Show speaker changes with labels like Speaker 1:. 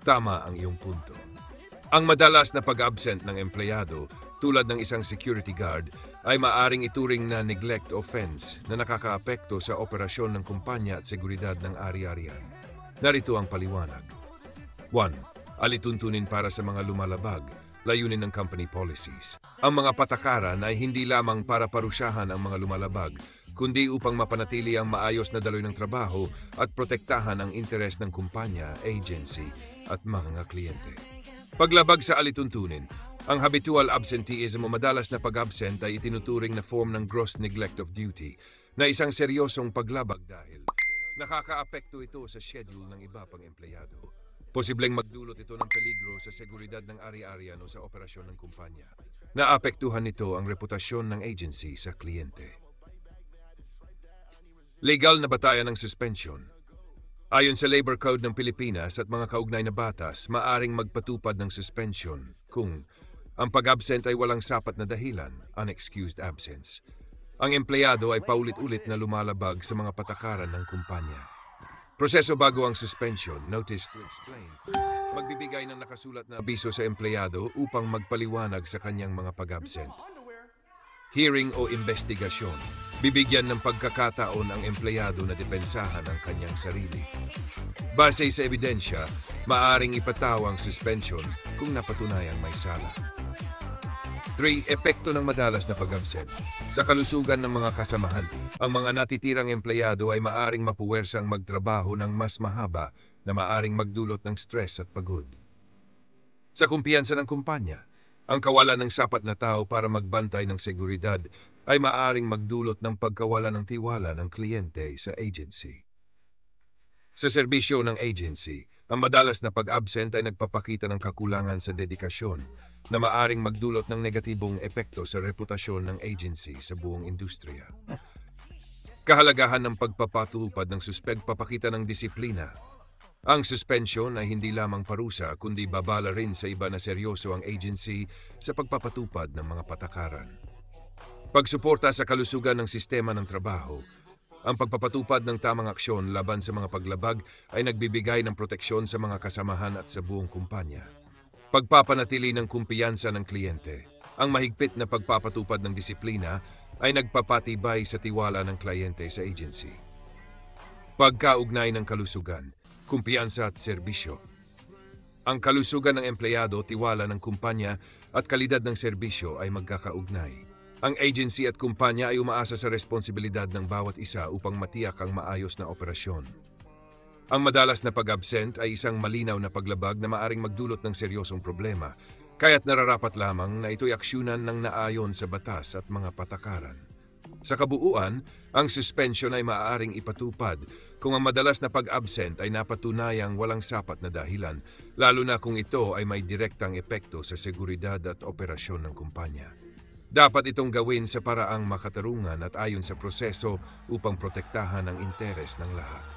Speaker 1: Tama ang iyong punto. Ang madalas na pag-absent ng empleyado, tulad ng isang security guard, ay maaring ituring na neglect offense na nakakaapekto sa operasyon ng kumpanya at seguridad ng ari-arian. Narito ang paliwanag. 1. Alituntunin para sa mga lumalabag, layunin ng company policies. Ang mga patakaran ay hindi lamang para parusyahan ang mga lumalabag, kundi upang mapanatili ang maayos na daloy ng trabaho at protektahan ang interes ng kumpanya, agency at mga kliyente. Paglabag sa alituntunin, ang habitual absenteeism o madalas na pag-absent ay itinuturing na form ng gross neglect of duty na isang seryosong paglabag dahil nakakaapekto ito sa schedule ng iba pang empleyado. Posibleng magdulot ito ng peligro sa seguridad ng ari-arian o sa operasyon ng kumpanya. Naapektuhan nito ang reputasyon ng agency sa kliyente. Legal na batayan ng suspension. Ayon sa Labor Code ng Pilipinas at mga kaugnay na batas, maaring magpatupad ng suspension kung ang pag-absent ay walang sapat na dahilan, unexcused absence. Ang empleyado ay paulit-ulit na lumalabag sa mga patakaran ng kumpanya. Proseso bago ang suspension, notice to explain. Magbibigay ng nakasulat na abiso sa empleyado upang magpaliwanag sa kanyang mga pag-absent. Hearing o investigasyon. Bibigyan ng pagkakataon ang empleyado na depensahan ang kanyang sarili. Base sa ebidensya, maaring ipataw ang suspension kung napatunayang may sala. 3. Epekto ng madalas na pag-absent. Sa kalusugan ng mga kasamahan, ang mga natitirang empleyado ay maaring mapuwersang magtrabaho ng mas mahaba na maaring magdulot ng stress at pagod. Sa kumpiyansa ng kumpanya, ang kawalan ng sapat na tao para magbantay ng seguridad ay maaring magdulot ng pagkawala ng tiwala ng kliyente sa agency. Sa serbisyo ng agency, ang madalas na pag-absent ay nagpapakita ng kakulangan sa dedikasyon na maaring magdulot ng negatibong epekto sa reputasyon ng agency sa buong industriya. Kahalagahan ng pagpapatupad ng pagpapakita ng disiplina. Ang suspension ay hindi lamang parusa kundi babala rin sa iba na seryoso ang agency sa pagpapatupad ng mga patakaran. Pagsuporta sa kalusugan ng sistema ng trabaho. Ang pagpapatupad ng tamang aksyon laban sa mga paglabag ay nagbibigay ng proteksyon sa mga kasamahan at sa buong kumpanya. Pagpapanatili ng kumpiyansa ng kliyente. Ang mahigpit na pagpapatupad ng disiplina ay nagpapatibay sa tiwala ng kliyente sa agency. Pagkaugnay ng kalusugan, kumpiyansa at serbisyo. Ang kalusugan ng empleyado, tiwala ng kumpanya at kalidad ng serbisyo ay magkakaugnay. Ang agency at kumpanya ay umaasa sa responsibilidad ng bawat isa upang matiyak ang maayos na operasyon. Ang madalas na pag-absent ay isang malinaw na paglabag na maaring magdulot ng seryosong problema, kaya't nararapat lamang na ito'y aksyonan ng naayon sa batas at mga patakaran. Sa kabuuan, ang suspension ay maaaring ipatupad kung ang madalas na pag-absent ay napatunayang walang sapat na dahilan, lalo na kung ito ay may direktang epekto sa seguridad at operasyon ng kumpanya. Dapat itong gawin sa paraang makatarungan at ayon sa proseso upang protektahan ang interes ng lahat.